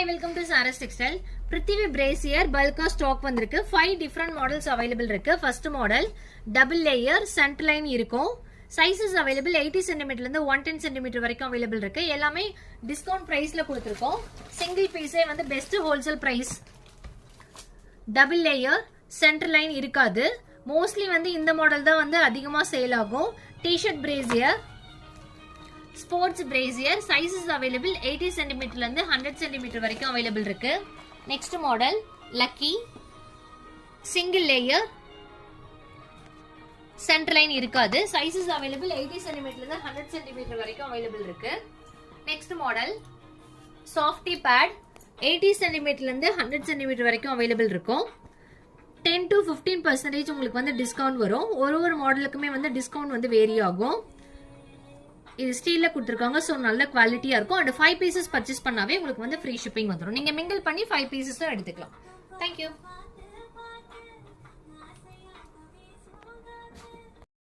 Hi, welcome to Saras Textile. Prithvi brazier bulk stock வந்திருக்கு. 5 different models available இருக்கு. First model double layer center line இருக்கும். Sizes available 80 cm ல இருந்து 110 cm வரைக்கும் available இருக்கு. எல்லாமே discount priceல கொடுத்திருக்கோம். Single piece வந்து best wholesale price. Double layer center line இருக்காது. Mostly வந்து இந்த மாடல் தான் வந்து அதிகமா சேல் ஆகும். T-shirt brazier Sports brazier sizes available 80 cm ல இருந்து 100 cm வரைக்கும் available இருக்கு. Next model Lucky single layer center line இருக்காது. Sizes available 80 cm ல இருந்து 100 cm வரைக்கும் available இருக்கு. Next model Softy pad 80 cm ல இருந்து 100 cm வரைக்கும் available இருக்கும். 10 to 15% உங்களுக்கு வந்து டிஸ்கவுண்ட் வரும். ஒரு மாடலுக்குமே வந்து டிஸ்கவுண்ட் வந்து வேரி ஆகும். இது ஸ்டீல்ல கொடுத்திருக்காங்க சோ நல்ல குவாலிட்டியா இருக்கும் and 5 pieces பர்ச்சேஸ் பண்ணாவே உங்களுக்கு வந்து ஃப்ரீ ஷிப்பிங் வந்துரும். நீங்க மிங்கிள் பண்ணி 5 pieces எடுத்துக்கலாம். Thank you.